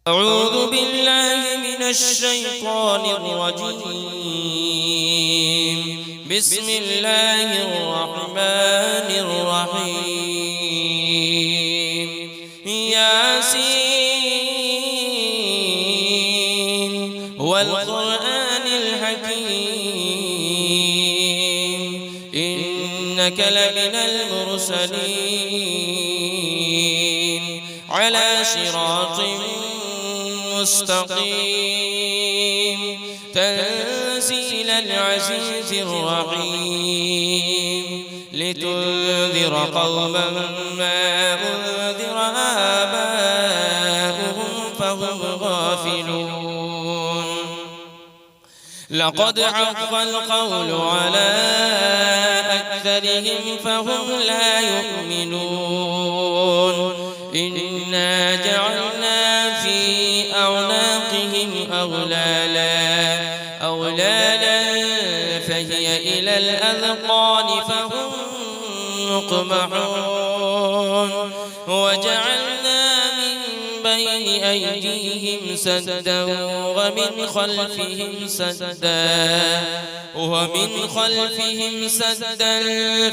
أعوذ بالله من الشيطان الرجيم. بسم الله الرحمن الرحيم. ياسين والقرآن الحكيم إنك لمن المرسلين على صراط مستقيم تنزيل العزيز الرحيم لتنذر قوما ما أنذر آباؤهم فهم غافلون. لقد حق القول على أكثرهم فهم لا يؤمنون. إنا جعلنا في أعناقهم أغلالا فهي إلى الأذقان فهم مقمحون. وجعلنا من بين أيديهم سدا ومن خلفهم سدا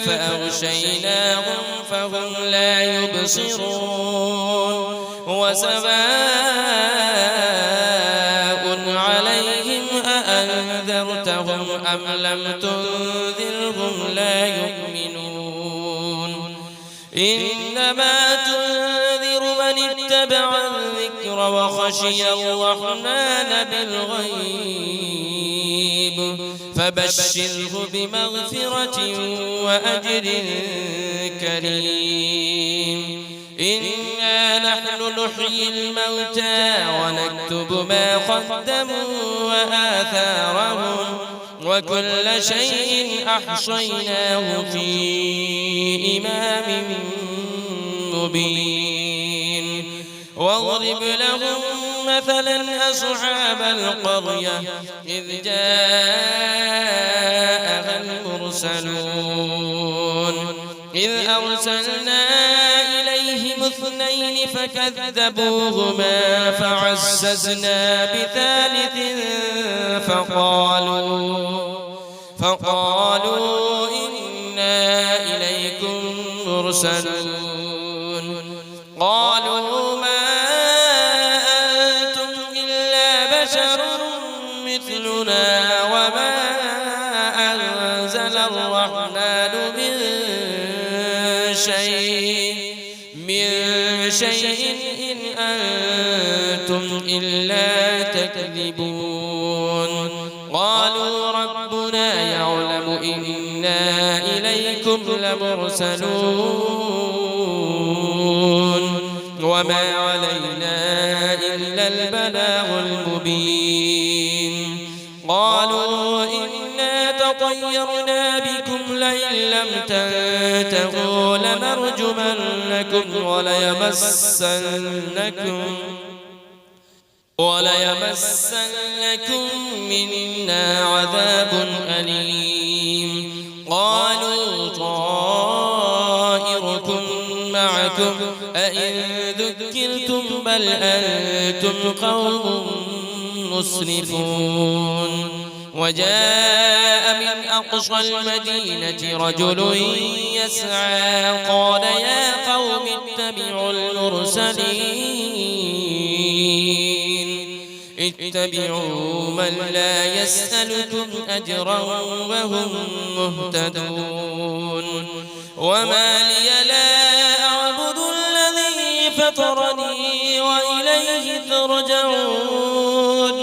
فأغشيناهم فهم لا يبصرون. وسواء عليهم أأنذرتهم أم لم تنذرهم لا يؤمنون. إنما تنذر من اتبع الذكر وخشي الرحمن بالغيب فبشره بمغفرة وأجر كريم. إنا نحن نحيي الموتى ونكتب ما قدموا وآثارهم وكل شيء أحصيناه في إمام مبين. واضرب لهم مثلا أصحاب القرية إذ جاءها المرسلون إذ أرسلنا إليهم اثنين فكذبوهما فعززنا بثالث فقالوا إنا إليكم مرسلون. قالوا ما أنتم إلا بشر مثلنا وما أنزل الرحمن من شيء إن أنتم إلا تكذبون. قالوا ربنا يعلم إنا إليكم لمرسلون وما علينا إلا البلاغ المبين. قالوا إنا تطيرنا بكم لئن لم تنتهوا لنرجمنكم وليمسنكم منا عذاب أليم. قالوا طائركم معكم أئن ذكرتم بل أنتم قوم مسرفون. وجاء من أقصى المدينة رجل يسعى قال يا قوم اتبعوا من لا يسألكم أجرا وهم مهتدون. وما لي لا أعبد الذي فطرني وإليه ترجعون.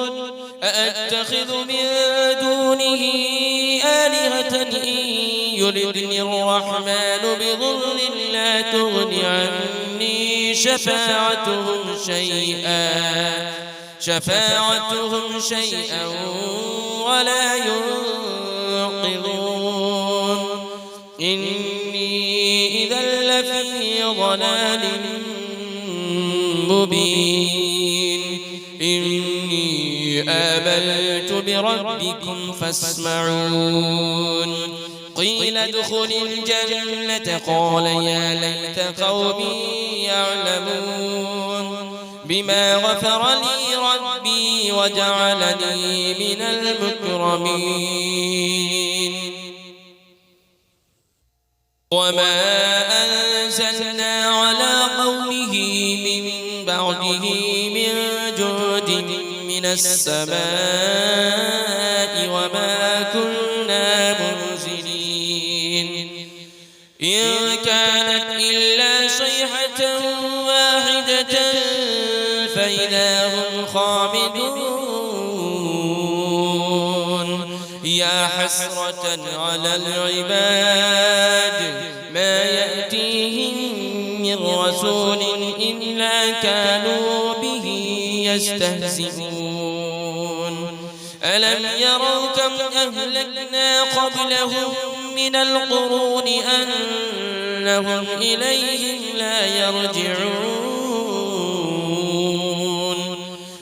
أأتخذ من دونه آلهة إن يردني الرحمن بضر لا تغن عني شفاعتهم شيئا ولا ينقذون. إني إذا لفي ضلال مبين. إني آمنت بربكم فاسمعون. قيل ادخل الجنة قال يا ليت قومي يعلمون. بما غفر لي ربي وجعلني من المكرمين وما أنزلنا على قومه من بعده من جود من السماء وما كنا منزلين إن كانت إلا صيحة واحدة فإذا هم خامدون يا حسرة على العباد ما يأتيهم من رسول إلا كانوا به يستهزئون ألم يروا كم أهلكنا قبلهم من القرون أنهم إليهم لا يرجعون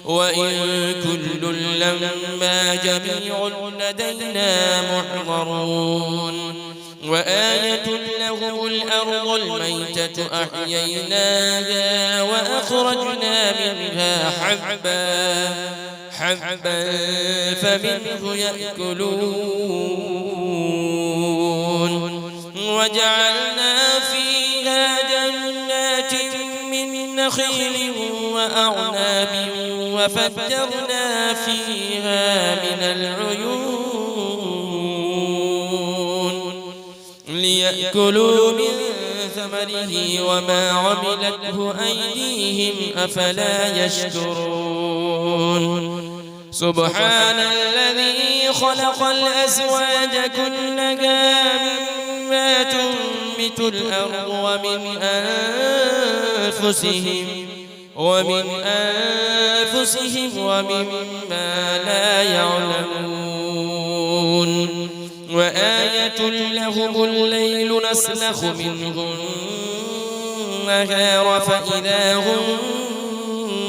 وإن كل لما جميع لدينا محضرون وآية لهم الأرض الميتة أحييناها وأخرجنا منها حبا فمنه يأكلون وجعلنا فيها جنات من نخيل وأعناب وفجرنا فيها من العيون ليأكلوا من ثمره وما عملته أيديهم أفلا يشكرون سبحان الذي خلق الأزواج كلها مما تنبت الأرض ومن أنفسهم ومما لا يعلمون وآية لهم الليل نسلخ منه النهار فإذا هم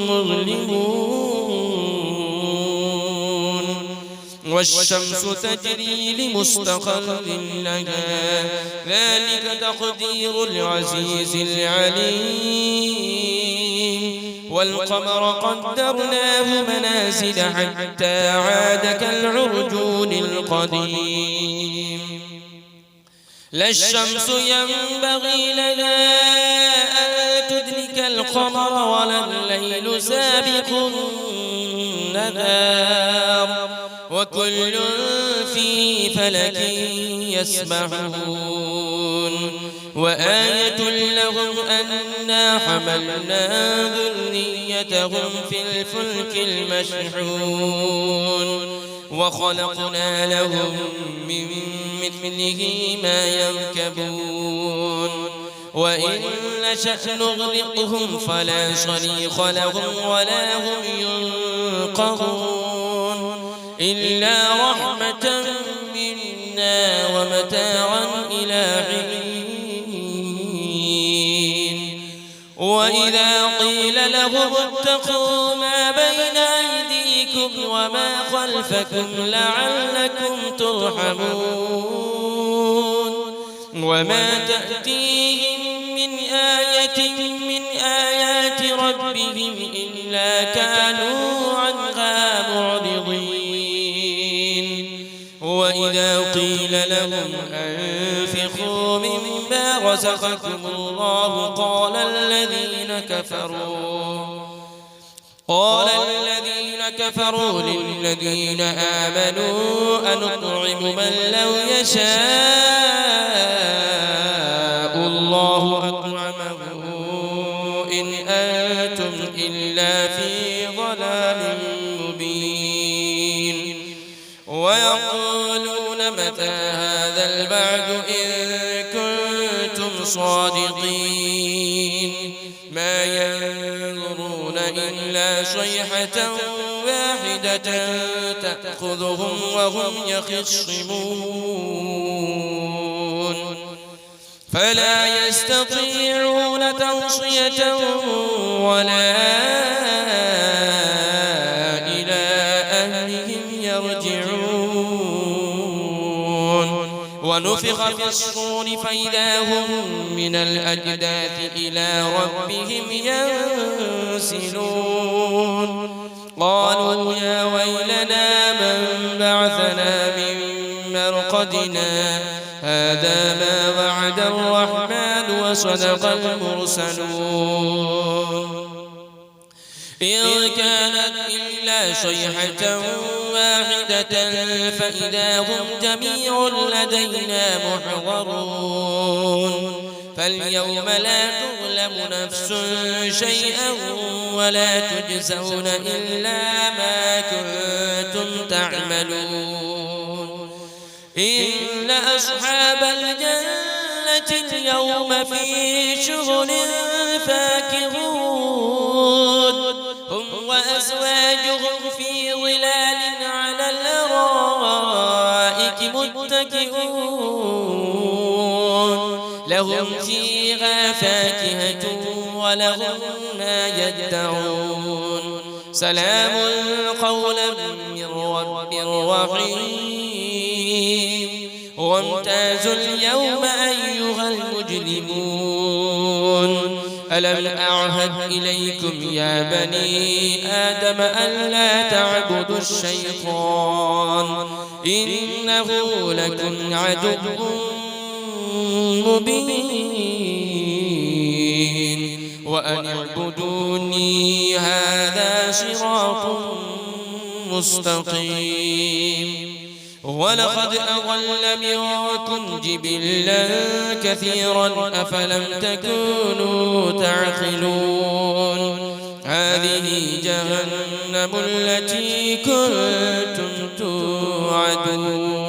مظلمون والشمس تجري لمستقر لها ذلك تقدير العزيز العليم والقمر قدرناه منازل حتى عاد كالعرجون القديم لا الشمس ينبغي لها أن تدرك القمر ولا الليل سابق النهار وكل في فلك يسبحون وآية لهم أنا حملنا ذريتهم في الفلك المشحون وخلقنا لهم من مثله ما يركبون وإن نشأ نغرقهم فلا صريخ لهم ولا هم ينقذون إلا رحمة منا ومتاعا إلى حين وإذا قيل لهم اتقوا ما بين أيديكم وما خلفكم لعلكم ترحمون وما تأتيهم من آية من آيات ربهم إلا كانوا عنها معرضين وإذا قيل لهم أنفقوا مما رزقكم الله قال الذين كفروا للذين آمنوا أنطعم من لو يشاء الله أطعمه إن أنتم إلا في ضلال مبين ويقولون متى هذا البعد إن كنتم صادقين ما ينظرون إلا صيحة واحدة تأخذهم وهم يخصمون فلا يستطيعون توصية ولا إلى أهلهم يرجعون ونفخ في الصور فإذا هم من الأجداث إلى ربهم ينسلون قالوا يا ويلنا من بعثنا من مرقدنا هذا ما وعد الرحمن وصدق المرسلون إن كانت إلا صيحة واحدة فإذا هم جميع لدينا محضرون فاليوم لا تظلم نفس شيئا ولا تجزون إلا ما كنتم تعملون إن أصحاب الجنة اليوم في شغل فاكهون هم وأزواجهم في ظلال على الأرائك متكئون لهم فيها فاكهة ولهم ما يدعون سلام قولا من رب رحيم وامتازوا اليوم أيها المجرمون ألم أعهد إليكم يا بني آدم ألا تعبدوا الشيطان إنه لكم عدو مبين وأن اعبدوني هذا صراط مستقيم ولقد أضل منكم جبلا كثيرا أفلم تكونوا تعقلون هذه جهنم التي كنتم توعدون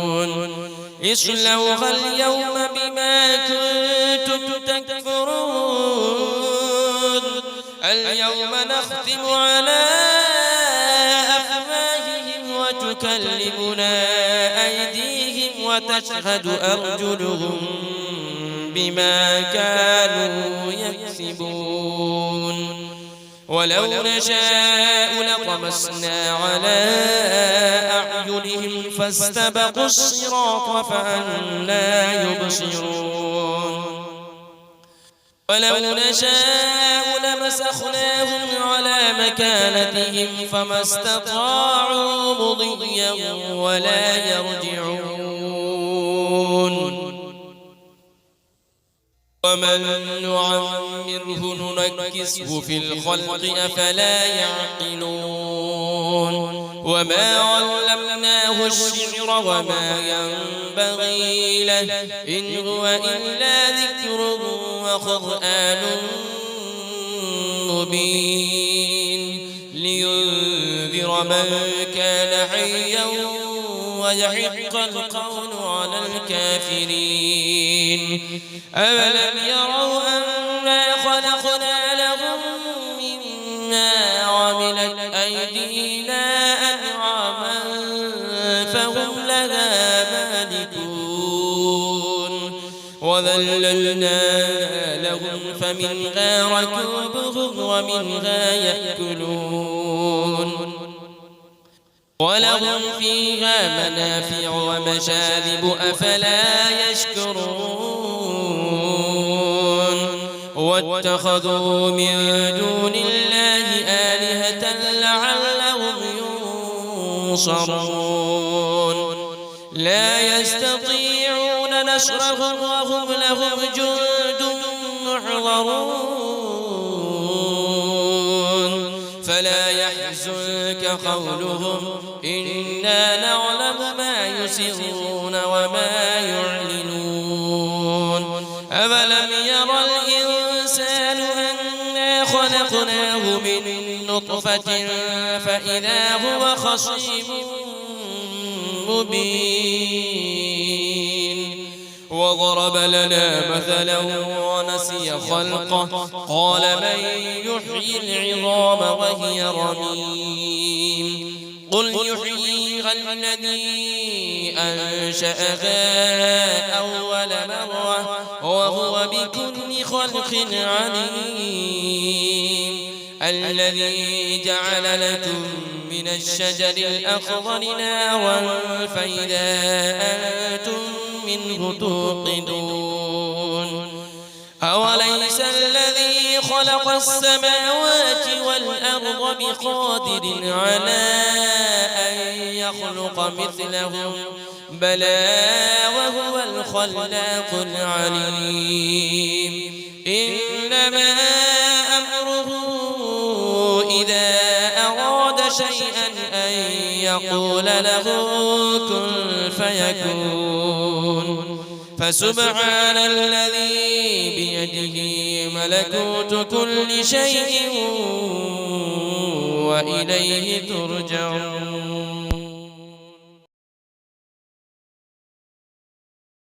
اصلوها اليوم بما كنتم تكفرون اليوم نختم على أفواههم وتكلمنا أيديهم وتشهد أرجلهم بما كانوا يكسبون ولو نشاء لطمسنا على أعينهم فاستبقوا الصراط فأنى يبصرون ولو نشاء لمسخناهم على مكانتهم فما استطاعوا مضيا ولا يرجعون ومن نعمره ننكسه في الخلق أفلا يعقلون وما علمناه الشعر وما ينبغي له إن هو إلا ذكر وقرآن مبين لينذر من كان حيا ويحق القول على الكافرين أولم يروا أنا خلقنا لهم مما عملت أيدينا أنعاما فهم لها مالكون وذللنا لهم فمنها ركوبهم ومنها يأكلون ولهم فيها منافع ومشارب أفلا يشكرون واتخذوا من دون الله آلهة لعلهم ينصرون لا يستطيعون نصرهم وهم لهم جند محضرون فلا يحزنك قولهم إنا نعلم ما يسرون وما يعلنون أفلم يرى الإنسان أنا خلقناه من نطفة فإذا هو خصيم مبين وضرب لنا مثلا ونسي خلقه قال من يحيي العظام وهي رميم قل يحييها الذي أنشأها أول مرة وهو بكل خلق عليم الذي جعل لكم من الشجر الأخضر نارا فإذا أنتم منه توقدون أوليس الذي خلق السماوات والأرض بقادر على أن يخلق مثلهم بلى وهو الخلاق العليم إنما أمره إذا أراد شيئا أن يقول له كن فيكون فسبحان الذي بيده ملكوت كل شيء وإليه ترجعون